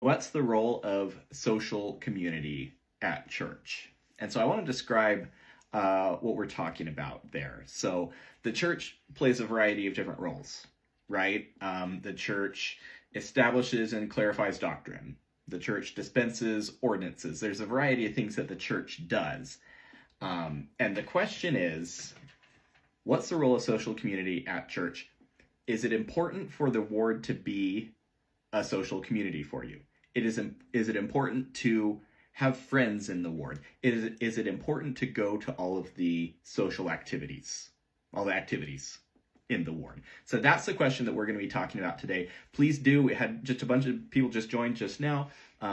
what's the role of social community at church? And so I want to describe what we're talking about there. So the church plays a variety of different roles, right? The church establishes and clarifies doctrine. The church dispenses ordinances. There's a variety of things that the church does. And the question is, what's the role of social community at church? Is it important for the ward to be a social community for you? Is it important to have friends in the ward? Is it important to go to all of the social activities, all the activities in the ward? So that's the question that we're going to be talking about today. Please do. We had just a bunch of people just joined just now.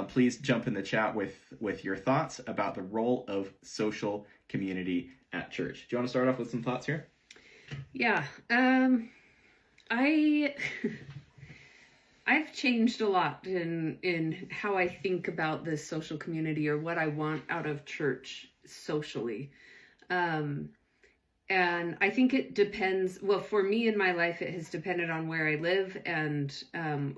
Please jump in the chat with your thoughts about the role of social community at church. Do you want to start off with some thoughts here? Yeah. I've changed a lot in how I think about this social community or what I want out of church socially. And I think it depends. Well, for me in my life, it has depended on where I live and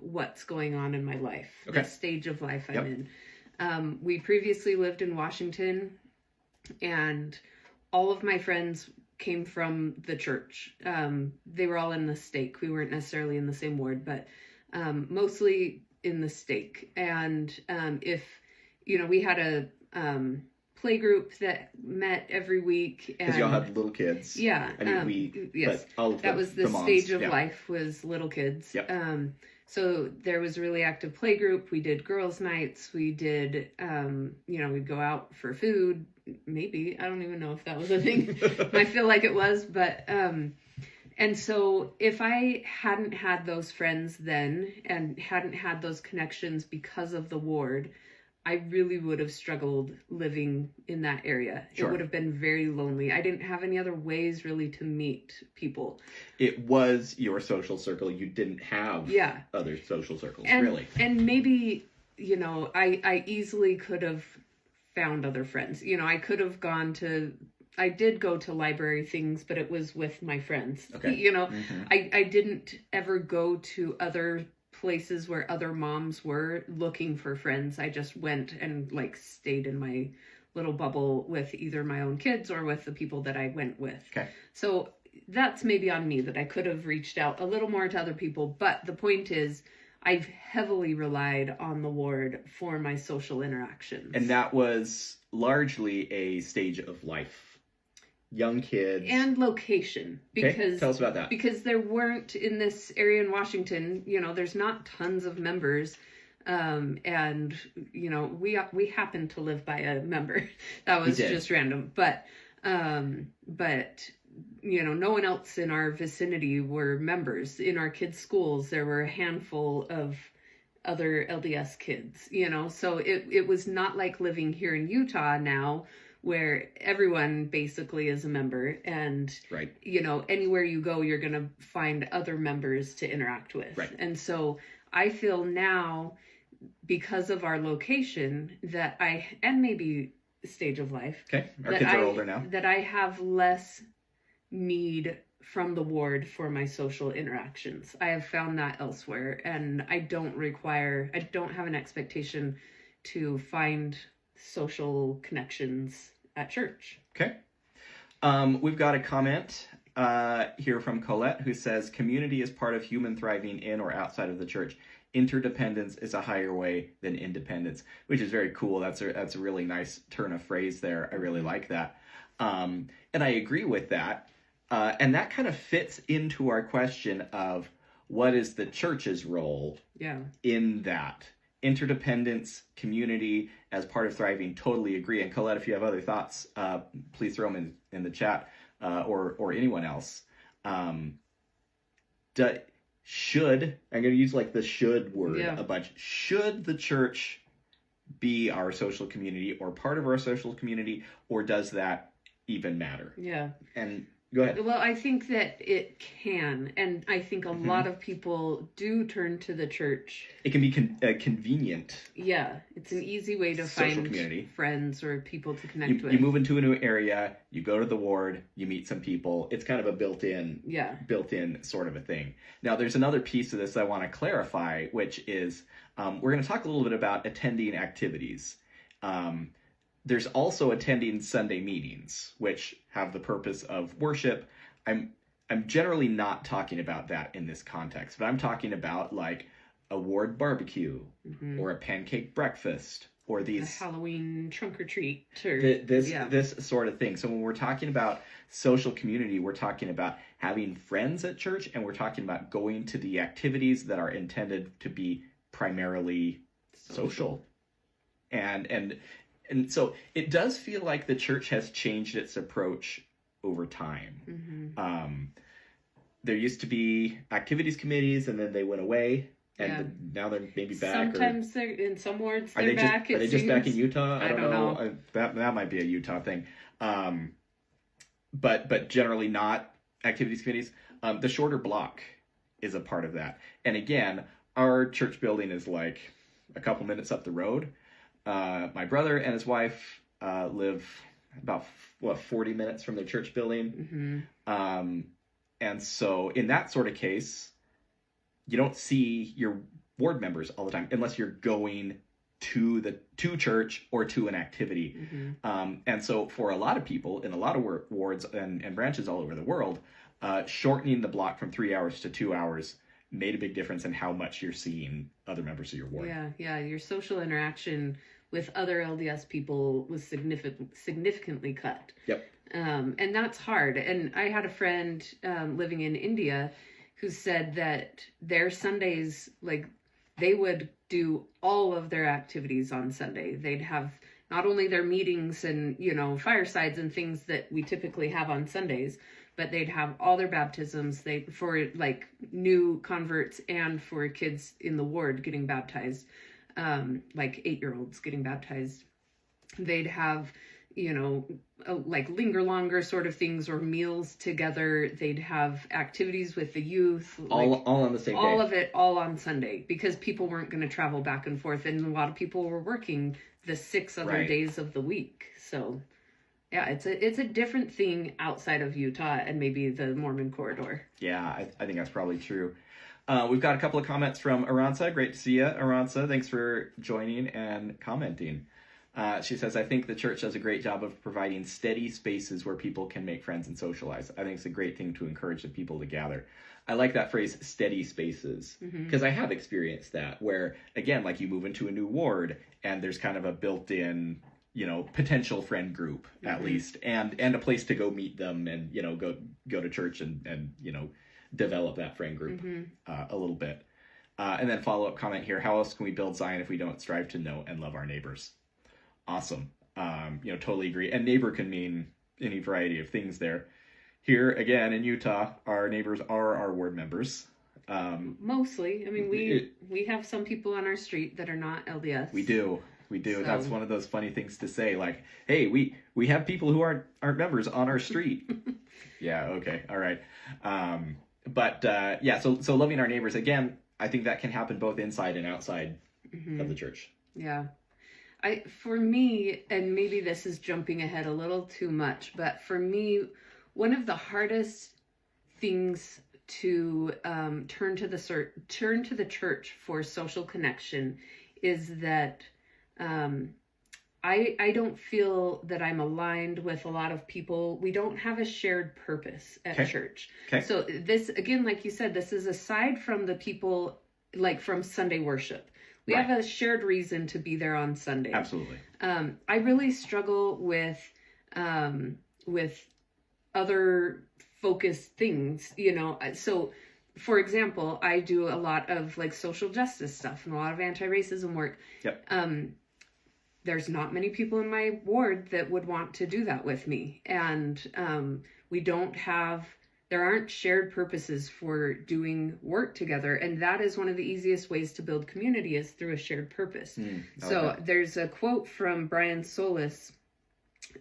what's going on in my life, okay. The stage of life I'm in. We previously lived in Washington, and all of my friends came from the church. They were all in the stake. We weren't necessarily in the same ward, but mostly in the stake. And if, we had a play group that met every week. Because y'all had little kids. Yeah. I mean, yes. But all of that was the moms, stage of life was little kids. Yep. So there was a really active play group. We did girls' nights. We did, we'd go out for food. Maybe. I don't even know if that was a thing. I feel like it was, but, and so if I hadn't had those friends then and hadn't had those connections because of the ward, I really would have struggled living in that area. Sure. It would have been very lonely. I didn't have any other ways really to meet people. It was your social circle. You didn't have other social circles, really. And maybe, I easily could have found other friends. I could have I did go to library things, but it was with my friends. Okay. Mm-hmm. I didn't ever go to other places where other moms were looking for friends. I just went and stayed in my little bubble with either my own kids or with the people that I went with. Okay. So that's maybe on me that I could have reached out a little more to other people. But the point is, I've heavily relied on the ward for my social interactions. And that was largely a stage of life. Young kids. And location. Because tell us about that. Because there weren't, in this area in Washington, there's not tons of members. And, we happened to live by a member. That was just random. But, no one else in our vicinity were members. In our kids' schools, there were a handful of other LDS kids, so it was not like living here in Utah now, where everyone basically is a member, and right. Anywhere you go, you're going to find other members to interact with. Right. And so I feel now, because of our location, and maybe stage of life. Okay. Our kids are older now. That I have less need from the ward for my social interactions. I have found that elsewhere, and I don't have an expectation to find social connections at church. Okay. We've got a comment here from Colette who says, community is part of human thriving in or outside of the church. Interdependence is a higher way than independence, which is very cool. That's a really nice turn of phrase there. I really like that. And I agree with that. And that kind of fits into our question of what is the church's role in that? Interdependence, community as part of thriving, totally agree. And Colette, if you have other thoughts, please throw them in the chat, or anyone else. I'm going to use the should word a bunch. Should the church be our social community or part of our social community, or does that even matter? Yeah. And Go ahead. Well, I think that it can, and I think a lot of people do turn to the church. It can be convenient. Yeah, it's an easy way to Social find community. friends or people to connect with. You move into a new area, you go to the ward, you meet some people. It's kind of a built-in sort of a thing. Now, there's another piece of this I want to clarify, which is we're going to talk a little bit about attending activities. There's also attending Sunday meetings, which have the purpose of worship. I'm generally not talking about that in this context, but I'm talking about like a ward barbecue or a pancake breakfast or these a Halloween trunk or treat or this sort of thing. So when we're talking about social community, we're talking about having friends at church, and we're talking about going to the activities that are intended to be primarily social. And so it does feel like the church has changed its approach over time. There used to be activities committees, and then they went away, and now they're maybe back. Sometimes they're in some wards. They're back. Are they just back in Utah? I don't know. That might be a Utah thing. But generally not activities committees. The shorter block is a part of that. And again, our church building is like a couple minutes up the road. My brother and his wife live about 40 minutes from their church building. And so in that sort of case, you don't see your ward members all the time unless you're going to church or to an activity. And so for a lot of people in a lot of wards and branches all over the world, shortening the block from 3 hours to 2 hours made a big difference in how much you're seeing other members of your ward. Yeah. Your social interaction with other LDS people was significantly cut. Yep. And that's hard. And I had a friend living in India who said that their Sundays, like, they would do all of their activities on Sunday. They'd have not only their meetings and, firesides and things that we typically have on Sundays, but they'd have all their baptisms for like new converts and for kids in the ward getting baptized, like 8-year-olds getting baptized. They'd have, like linger longer sort of things or meals together. They'd have activities with the youth. All on the same day. All of it, all on Sunday, because people weren't going to travel back and forth. And a lot of people were working the 6 other days of the week. So yeah, it's a different thing outside of Utah and maybe the Mormon corridor. Yeah, I think that's probably true. We've got a couple of comments from Aranza. Great to see you, Aranza. Thanks for joining and commenting. She says, I think the church does a great job of providing steady spaces where people can make friends and socialize. I think it's a great thing to encourage the people to gather. I like that phrase, steady spaces, because I have experienced that where, again, like you move into a new ward and there's kind of a built-in, potential friend group at least, and a place to go meet them and, go to church and develop that friend group a little bit. And then follow-up comment here. How else can we build Zion if we don't strive to know and love our neighbors? Awesome. Totally agree. And neighbor can mean any variety of things there. Here, again, in Utah, our neighbors are our ward members. Mostly. I mean, we have some people on our street that are not LDS. We do. So. That's one of those funny things to say. Like, hey, we have people who aren't members on our street. Yeah. Okay. All right. So loving our neighbors, again, I think that can happen both inside and outside of the church. Yeah. For me, and maybe this is jumping ahead a little too much, but for me, one of the hardest things to turn to the church for social connection is that I don't feel that I'm aligned with a lot of people. We don't have a shared purpose at church. Okay. So this, again, like you said, this is aside from the people, like from Sunday worship. We have a shared reason to be there on Sunday. Absolutely. I really struggle with other focused things, So, for example, I do a lot of like social justice stuff and a lot of anti-racism work. Yep. There's not many people in my ward that would want to do that with me, and there aren't shared purposes for doing work together. And that is one of the easiest ways to build community is through a shared purpose. There's a quote from Brian Solis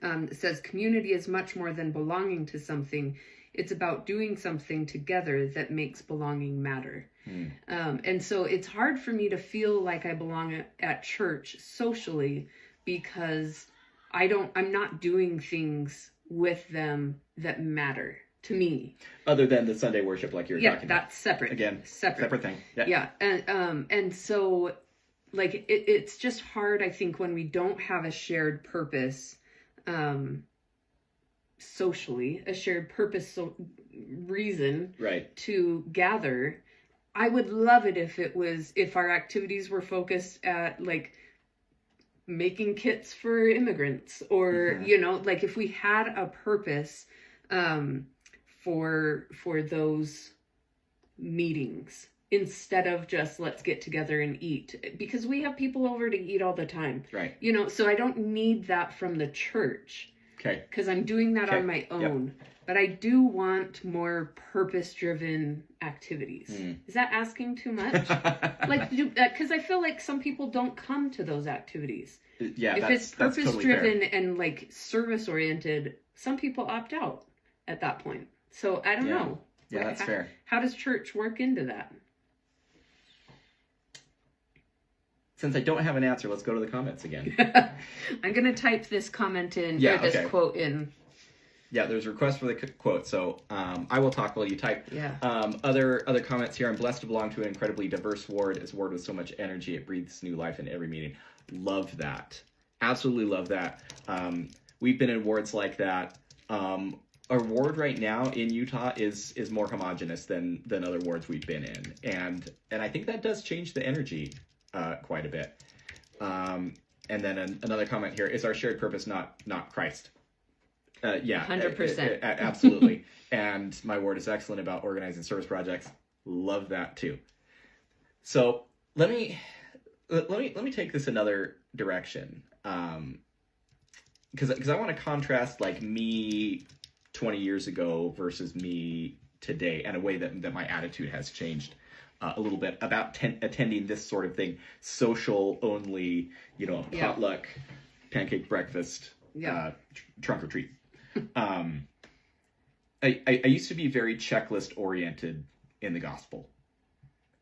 that says, community is much more than belonging to something. It's about doing something together that makes belonging matter. And so it's hard for me to feel like I belong at church socially because I'm not doing things with them that matter to me. Other than the Sunday worship like you're talking about. Yeah, that's separate. Again, separate thing. Yeah. And so like it's just hard, I think, when we don't have a shared purpose socially, a shared purpose reason to gather. I would love it if our activities were focused at like making kits for immigrants or, you know, like if we had a purpose for those meetings instead of just let's get together and eat, because we have people over to eat all the time. Right. You know, so I don't need that from the church. Okay. Because I'm doing that on my own. Yep. But I do want more purpose-driven activities. Is that asking too much? Like, because I feel like some people don't come to those activities. Yeah, if it's purpose-driven and like service-oriented, some people opt out at that point. So I don't know. Yeah, that's fair. How does church work into that? Since I don't have an answer, let's go to the comments again. I'm going to type this comment in, or this quote in. Yeah, there's a request for the quote, so I will talk while you type. Yeah. Other comments here. I'm blessed to belong to an incredibly diverse ward. It's a ward with so much energy. It breathes new life in every meeting. Love that. Absolutely love that. We've been in wards like that. Our ward right now in Utah is more homogenous than other wards we've been in, and I think that does change the energy quite a bit. And then another comment here: is our shared purpose not Christ? Yeah, 100%. Absolutely. And my ward is excellent about organizing service projects. Love that too. So let me take this another direction. Because I want to contrast like me 20 years ago versus me today, and a way that my attitude has changed a little bit about attending this sort of thing, social only, you know, potluck, pancake breakfast, trunk or treat. I used to be very checklist oriented in the gospel.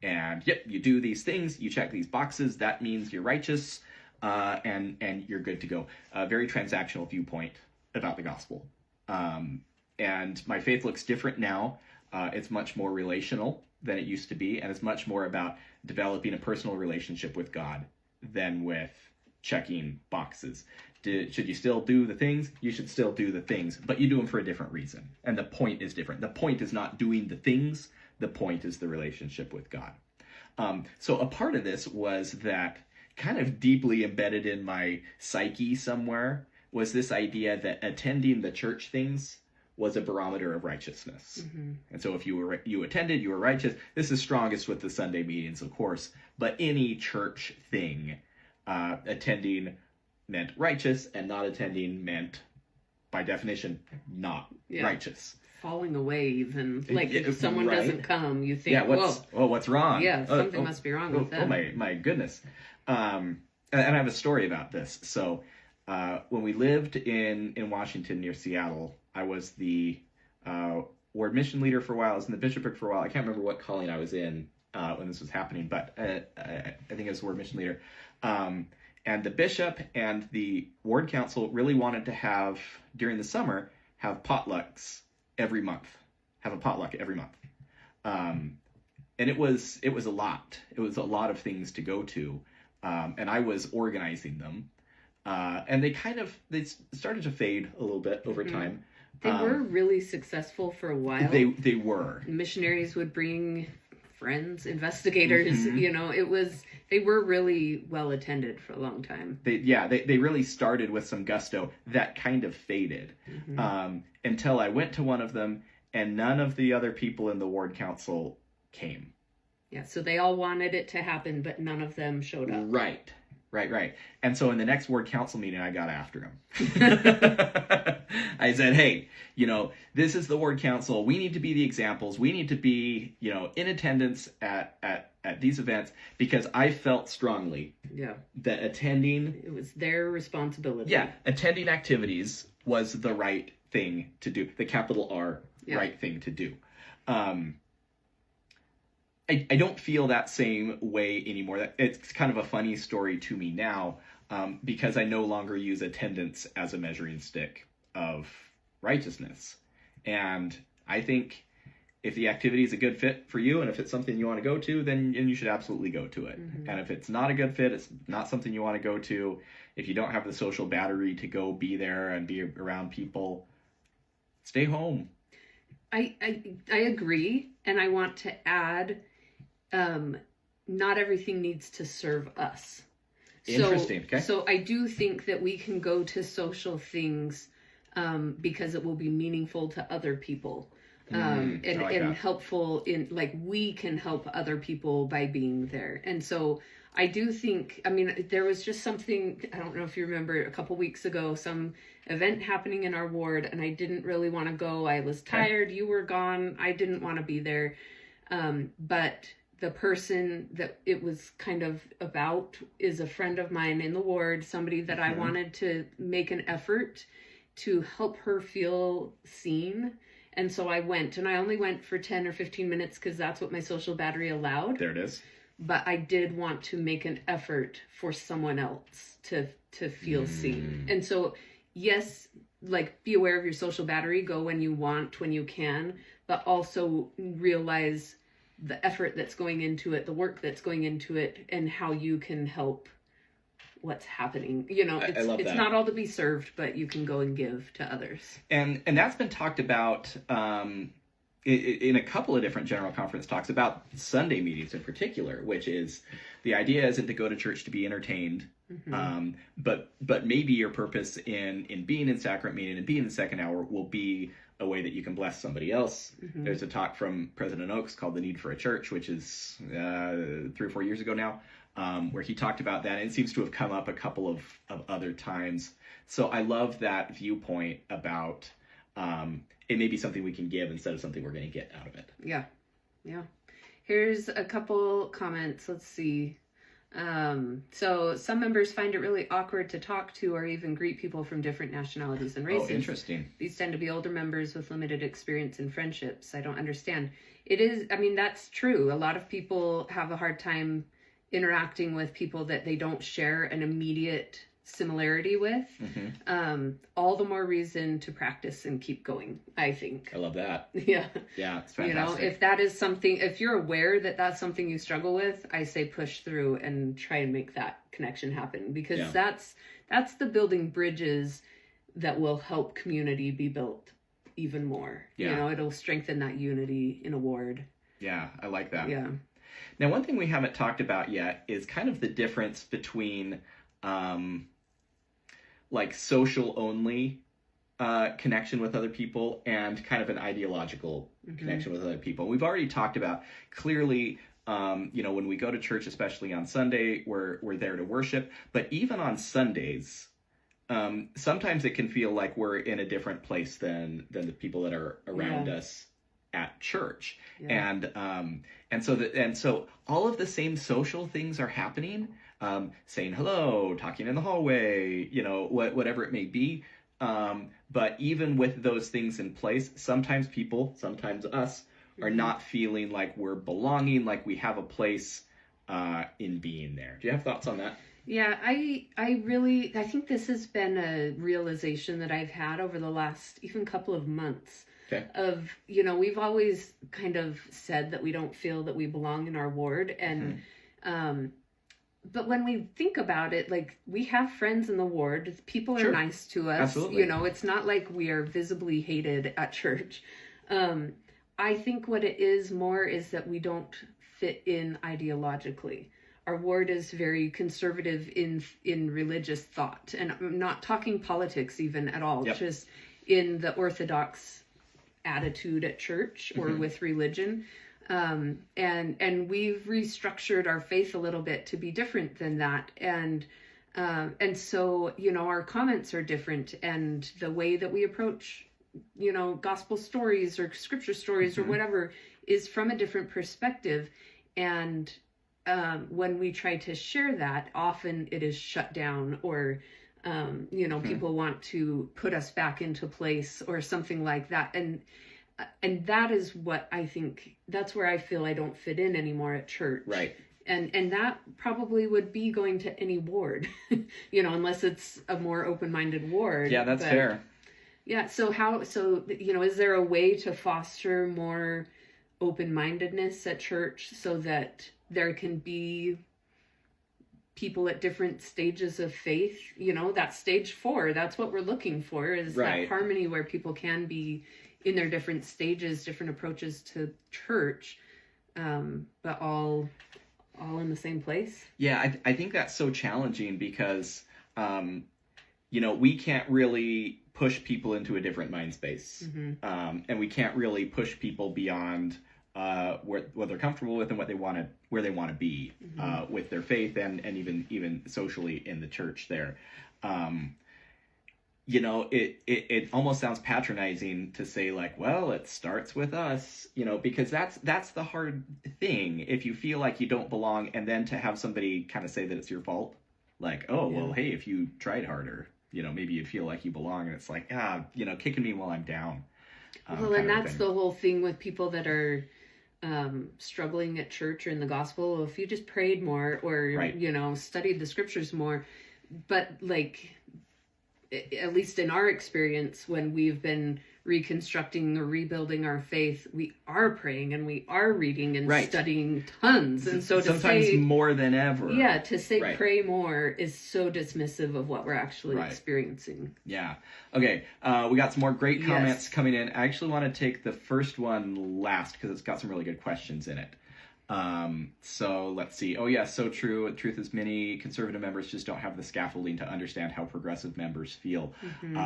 And you do these things, you check these boxes, that means you're righteous, and you're good to go. A very transactional viewpoint about the gospel. And my faith looks different now. It's much more relational than it used to be, and it's much more about developing a personal relationship with God than with checking boxes. Should you still do the things? You should still do the things, but you do them for a different reason. And the point is different. The point is not doing the things. The point is the relationship with God. So a part of this was that kind of deeply embedded in my psyche somewhere was this idea that attending the church things was a barometer of righteousness. Mm-hmm. And so if you attended, you were righteous. This is strongest with the Sunday meetings, of course, but any church thing, attending meant righteous, and not attending meant, by definition, not righteous. Falling away, even. Like, if someone doesn't come, you think, what's wrong? Yeah, something must be wrong with them. Oh, my goodness. And I have a story about this. So, when we lived in Washington near Seattle, I was the ward mission leader for a while. I was in the bishopric for a while. I can't remember what calling I was in when this was happening, but I think I was the ward mission leader. And the bishop and the ward council really wanted to have, during the summer, have potlucks every month. Have a potluck every month. And it was a lot. It was a lot of things to go to. And I was organizing them. And they started to fade a little bit over time. They were really successful for a while. They were. Missionaries would bring friends, investigators, you know, they were really well attended for a long time. They really started with some gusto that kind of faded until I went to one of them, and none of the other people in the ward council came. Yeah, so they all wanted it to happen, but none of them showed up. Right. And so in the next ward council meeting, I got after him. I said, hey, you know, this is the ward council. We need to be the examples. We need to be, you know, in attendance at these events, because I felt strongly that attending... It was their responsibility. Yeah, attending activities was the right thing to do. The capital R right thing to do. I don't feel that same way anymore. It's kind of a funny story to me now, because I no longer use attendance as a measuring stick of righteousness. And I think if the activity is a good fit for you and if it's something you want to go to, then you should absolutely go to it. Mm-hmm. And if it's not a good fit, it's not something you want to go to, if you don't have the social battery to go be there and be around people, stay home. I agree. And I want to add, not everything needs to serve us. Interesting. Okay. So I do think that we can go to social things because it will be meaningful to other people. And helpful in, like, we can help other people by being there. And so I do think, I mean, there was just something, I don't know if you remember, a couple weeks ago, some event happening in our ward, and I didn't really want to go. I was tired. You were gone. I didn't want to be there. But the person that it was kind of about is a friend of mine in the ward, somebody that I wanted to make an effort to help her feel seen. And so I went, and I only went for 10 or 15 minutes because that's what my social battery allowed. There it is. But I did want to make an effort for someone else to feel seen. And so, yes, like, be aware of your social battery, go when you want, when you can, but also realize the effort that's going into it, the work that's going into it, and how you can help what's happening. You know, it's not all to be served, but you can go and give to others. And that's been talked about in a couple of different general conference talks about Sunday meetings in particular, which is the idea isn't to go to church to be entertained, but maybe your purpose in being in sacrament meeting and being in the second hour will be a way that you can bless somebody else. There's a talk from President Oaks called The Need for a Church, which is 3 or 4 years ago now, where he talked about that. And it seems to have come up a couple of other times. So I love that viewpoint about it may be something we can give instead of something we're going to get out of it. Yeah. Here's a couple comments. Let's see. So some members find it really awkward to talk to or even greet people from different nationalities and races. Oh, interesting. These tend to be older members with limited experience in friendships. I don't understand. It is, I mean, that's true. A lot of people have a hard time interacting with people that they don't share an immediate similarity with. All the more reason to practice and keep going, I think. I love that. Yeah, it's fantastic. You know, if that is something, if you're aware that that's something you struggle with, I say push through and try and make that connection happen, because that's the building bridges that will help community be built even more. You know, it'll strengthen that unity in a ward. Yeah, I like that. Yeah. Now, one thing we haven't talked about yet is kind of the difference between like social only connection with other people and kind of an ideological connection with other people. We've already talked about clearly, you know, when we go to church, especially on Sunday, we're there to worship. But even on Sundays, sometimes it can feel like we're in a different place than the people that are around us at church. And so all of the same social things are happening. Saying hello, talking in the hallway, you know, whatever it may be. But even with those things in place, sometimes us, are not feeling like we're belonging, like we have a place in being there. Do you have thoughts on that? Yeah, I think this has been a realization that I've had over the last even couple of months. Okay. Of, you know, we've always kind of said that we don't feel that we belong in our ward. And but when we think about it, like, we have friends in the ward. People are nice to us. Absolutely. You know, it's not like we are visibly hated at church. I think what it is more is that we don't fit in ideologically. Our ward is very conservative in religious thought. And I'm not talking politics even at all. Yep. Just in the Orthodox attitude at church or with religion. And we've restructured our faith a little bit to be different than that. And so, you know, our comments are different, and the way that we approach, you know, gospel stories or scripture stories or whatever is from a different perspective. And, when we try to share that, often it is shut down, or, you know, people want to put us back into place or something like that. And and that is what I think, that's where I feel I don't fit in anymore at church. Right. And that probably would be going to any ward, unless it's a more open-minded ward. Yeah, that's fair. Yeah. So is there a way to foster more open-mindedness at church so that there can be people at different stages of faith? That's stage 4. That's what we're looking for, is that harmony where people can be in their different stages, different approaches to church, but all in the same place. Yeah, I think that's so challenging because, we can't really push people into a different mind space. Mm-hmm. And we can't really push people beyond what they're comfortable with and where they want to be, mm-hmm. With their faith and even socially in the church there. It almost sounds patronizing to say like, well, it starts with us, because that's the hard thing. If you feel like you don't belong, and then to have somebody kind of say that it's your fault, like, oh, well, hey, if you tried harder, maybe you'd feel like you belong. And it's like, kicking me while I'm down. Well, and that's the whole thing with people that are struggling at church or in the gospel. If you just prayed more or, studied the scriptures more, but like, at least in our experience, when we've been reconstructing or rebuilding our faith, we are praying and we are reading and studying tons. And so sometimes more than ever. Yeah, to say pray more is so dismissive of what we're actually experiencing. Yeah. Okay. We got some more great comments coming in. I actually want to take the first one last because it's got some really good questions in it. So let's see. Oh yeah, so true. Truth is, many conservative members just don't have the scaffolding to understand how progressive members feel. Mm-hmm.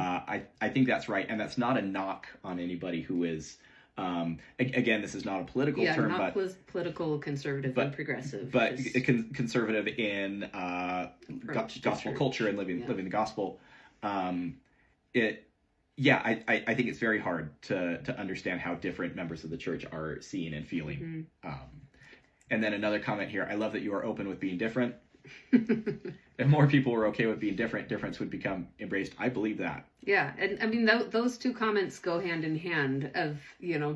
I think that's right, and that's not a knock on anybody who is. Again, this is not a political term, not political, conservative, and progressive, but conservative in gospel culture and living the gospel. I think it's very hard to understand how different members of the church are seeing and feeling. Mm-hmm. And then another comment here. I love that you are open with being different. If more people were okay with being different, difference would become embraced. I believe that. Yeah. And I mean, those two comments go hand in hand of,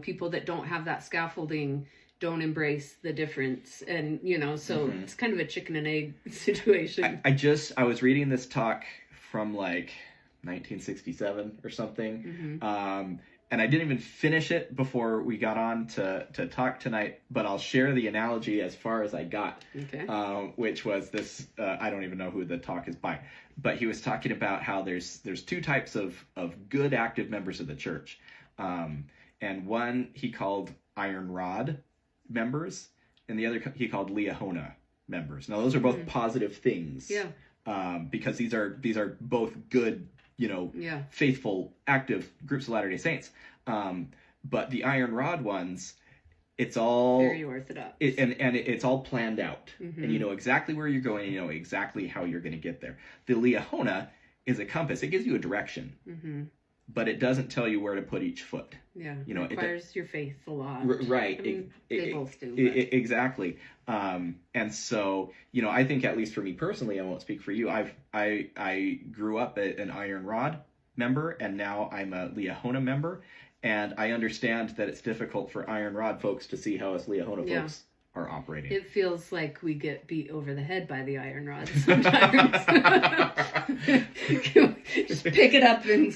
people that don't have that scaffolding don't embrace the difference. And, so mm-hmm. It's kind of a chicken and egg situation. I was reading this talk from like 1967 or something. Mm-hmm. And I didn't even finish it before we got on to talk tonight, but I'll share the analogy as far as I got, which was this, I don't even know who the talk is by, but he was talking about how there's two types of good active members of the church. And one he called iron rod members, and the other he called Liahona members. Now those are both positive things. Yeah. Because these are both good, faithful, active groups of Latter-day Saints. But the iron rod ones, it's all very orthodox, and it's all planned out, mm-hmm. and you know exactly where you're going, and you know exactly how you're going to get there. The Liahona is a compass; it gives you a direction, mm-hmm. but it doesn't tell you where to put each foot. Yeah, it requires your faith a lot, right? I mean, they both do. Exactly, and so I think, at least for me personally, I won't speak for you. I grew up an iron rod member, and now I'm a Liahona member. And I understand that it's difficult for iron rod folks to see how us Liahona folks are operating. It feels like we get beat over the head by the iron rod sometimes. Just pick it up and...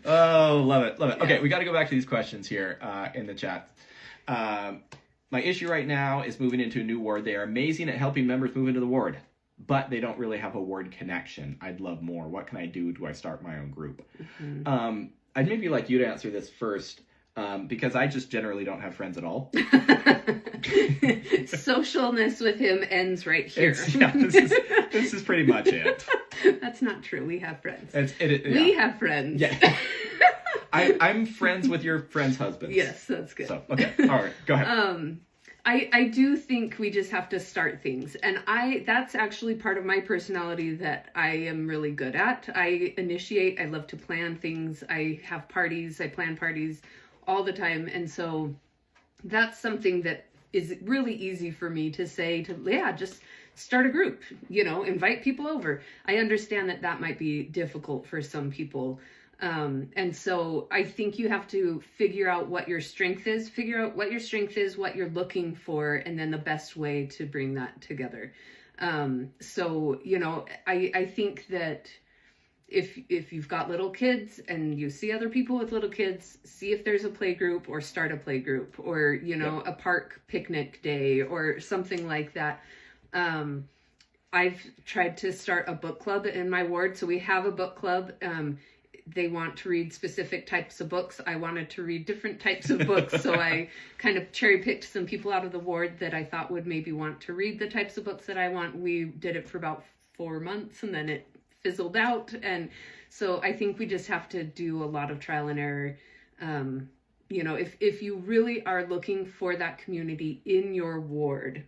Oh, love it. Yeah. Okay, we got to go back to these questions here in the chat. My issue right now is moving into a new ward. They are amazing at helping members move into the ward, but they don't really have a ward connection. I'd love more. What can I do? Do I start my own group? Mm-hmm. I'd maybe like you to answer this first, because I just generally don't have friends at all. Socialness with him ends right here. This is pretty much it. That's not true. We have friends. We have friends. Yeah. I'm friends with your friends' husbands. Yes, that's good. So, okay. All right. Go ahead. I do think we just have to start things. And that's actually part of my personality that I am really good at. I initiate, I love to plan things. I have parties, I plan parties all the time. And so that's something that is really easy for me to say just start a group, invite people over. I understand that might be difficult for some people. And so I think you have to figure out what your strength is, what you're looking for, and then the best way to bring that together. So, you know, I think that if you've got little kids and you see other people with little kids, see if there's a play group or start a play group, or, you know, a park picnic day or something like that. I've tried to start a book club in my ward. So we have a book club. They want to read specific types of books. I wanted to read different types of books. So I kind of cherry picked some people out of the ward that I thought would maybe want to read the types of books that I want. We did it for about 4 months and then it fizzled out. And so I think we just have to do a lot of trial and error. You know, if you really are looking for that community in your ward,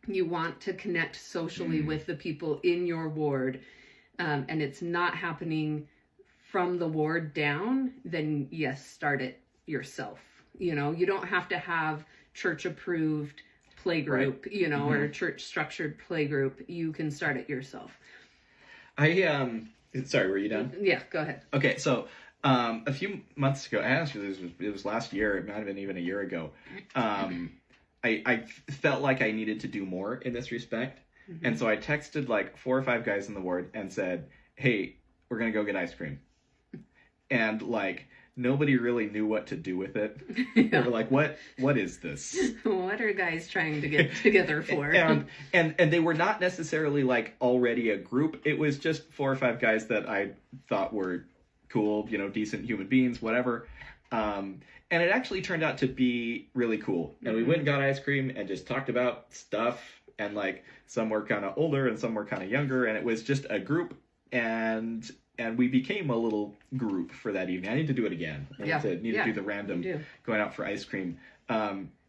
you want to connect socially with the people in your ward, and it's not happening from the ward down, then yes, start it yourself. You know, you don't have to have church approved play group, you know, or church structured play group. You can start it yourself. Sorry, were you done? Yeah, go ahead. Okay, so a few months ago, actually it was last year, it might have been even a year ago, I felt like I needed to do more in this respect. And so I texted like 4 or 5 guys in the ward and said, hey, we're going to go get ice cream. And like, nobody really knew what to do with it. They were like, what is this? What are guys trying to get together for? and they were not necessarily like already a group. It was just 4 or 5 guys that I thought were cool, you know, decent human beings, whatever. And it actually turned out to be really cool. And we went and got ice cream and just talked about stuff. And like, some were kind of older and some were kind of younger. And it was just a group. And we became a little group for that evening. I need to do it again. I need to do the random going out for ice cream.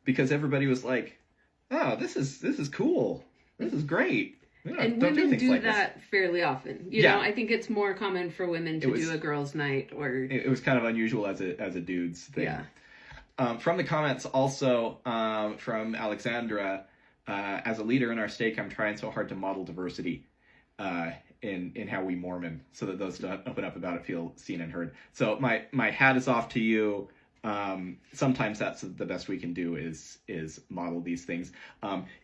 Because everybody was like, oh, this is cool. This is great. Yeah, and women do that fairly often. You know, I think it's more common for women to do a girls' night, or it was kind of unusual as a dude's thing. Yeah. From the comments also, from Alexandra, as a leader in our stake, I'm trying so hard to model diversity in how we Mormon, so that those that open up about it feel seen and heard. So my hat is off to you. Sometimes that's the best we can do is model these things.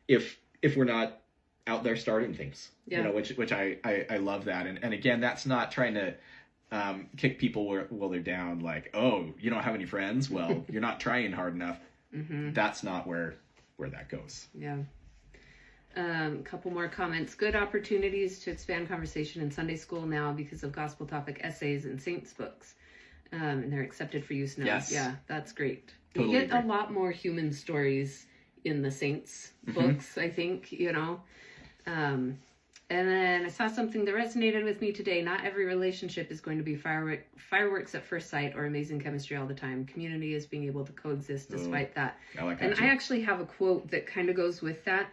If we're not out there starting things, you know, which I love that. And again, that's not trying to kick people while they're down, like, oh, you don't have any friends? Well, you're not trying hard enough. That's not where that goes. Yeah. Couple more comments. Good opportunities to expand conversation in Sunday school now because of gospel topic essays and saints books. And they're accepted for use now. Yes. Yeah, that's great. Totally we get a lot more human stories in the saints books, I think, you know. And then I saw something that resonated with me today. Not every relationship is going to be fireworks at first sight or amazing chemistry all the time. Community is being able to coexist despite that. I like that and too. I actually have a quote that kind of goes with that.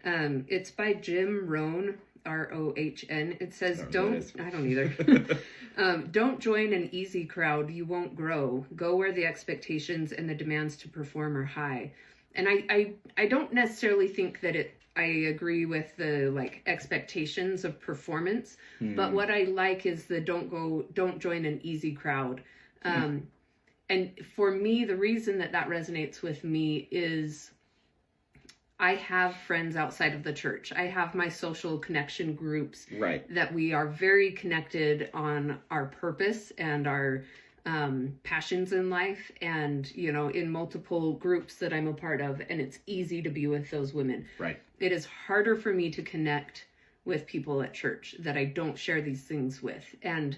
It's by Jim Rohn, R-O-H-N. It says, I don't either. Don't join an easy crowd. You won't grow. Go where the expectations and the demands to perform are high. And I don't necessarily think that I agree with the like expectations of performance, but what I like is the don't join an easy crowd. And for me, the reason that resonates with me is I have friends outside of the church. I have my social connection groups that we are very connected on our purpose and our passions in life, and, you know, in multiple groups that I'm a part of, and it's easy to be with those women. Right. It is harder for me to connect with people at church that I don't share these things with. And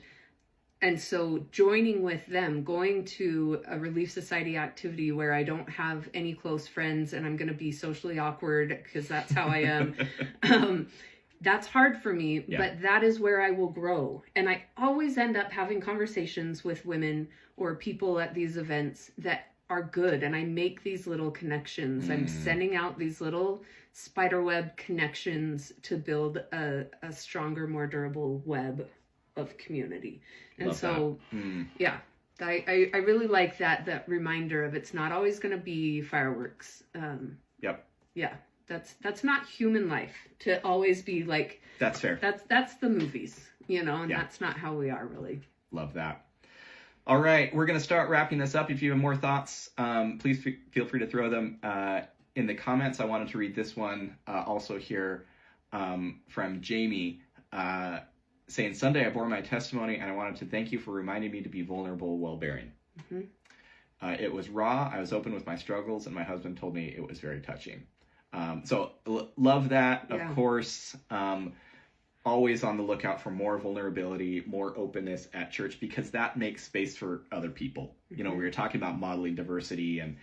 so joining with them, going to a Relief Society activity where I don't have any close friends and I'm going to be socially awkward because that's how I am. That's hard for me, but that is where I will grow. And I always end up having conversations with women or people at these events that are good. And I make these little connections. I'm sending out these little spiderweb connections to build a stronger, more durable web of community. And Love so, that. I really like that reminder of it's not always going to be fireworks. Yeah. That's not human life to always be like. That's fair. That's the movies, you know, and that's not how we are really. Love that. All right, we're going to start wrapping this up. If you have more thoughts, please feel free to throw them in the comments. I wanted to read this one also here from Jamie saying, Sunday I bore my testimony and I wanted to thank you for reminding me to be vulnerable while bearing. Mm-hmm. It was raw. I was open with my struggles and my husband told me it was very touching. So love that, of course. Always on the lookout for more vulnerability, more openness at church, because that makes space for other people. Mm-hmm. You know, we were talking about modeling diversity and,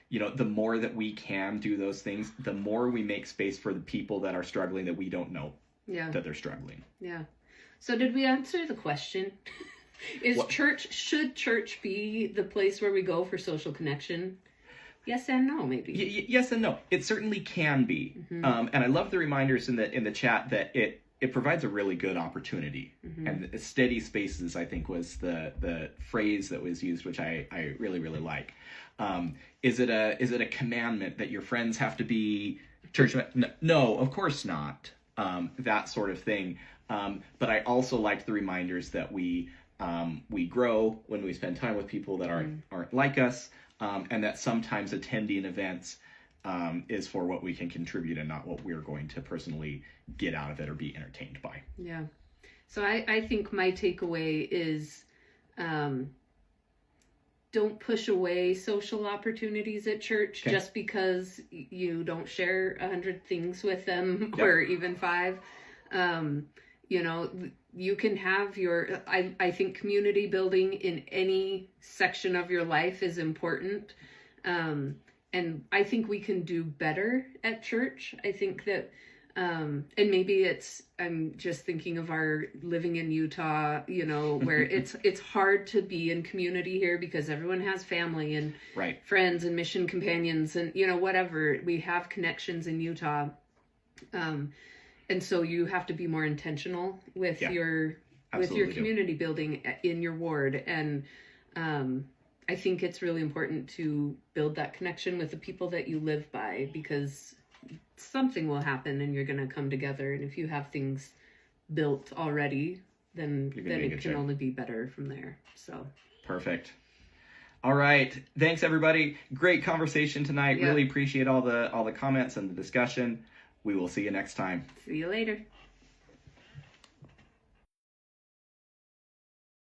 you know, the more that we can do those things, the more we make space for the people that are struggling that we don't know that they're struggling. Yeah. So did we answer the question? Should church be the place where we go for social connection? Yes and no, maybe. Yes and no. It certainly can be. Mm-hmm. And I love the reminders in the chat that it provides a really good opportunity. Mm-hmm. And steady spaces, I think, was the phrase that was used, which I really, really like. Is it a commandment that your friends have to be church? No, of course not. That sort of thing. But I also like the reminders that we grow when we spend time with people that aren't like us. And that sometimes attending events is for what we can contribute and not what we're going to personally get out of it or be entertained by. Yeah. So I think my takeaway is don't push away social opportunities at church just because you don't share 100 things with them or even 5. You know, you can have I think community building in any section of your life is important. And I think we can do better at church. I think that, and maybe I'm just thinking of our living in Utah, you know, where it's hard to be in community here because everyone has family and friends and mission companions and, you know, whatever. We have connections in Utah. And so you have to be more intentional with your community building in your ward. And I think it's really important to build that connection with the people that you live by, because something will happen and you're going to come together. And if you have things built already, then it can only be better from there. So perfect. All right. Thanks, everybody. Great conversation tonight. Really appreciate all the comments and the discussion. We will see you next time. See you later.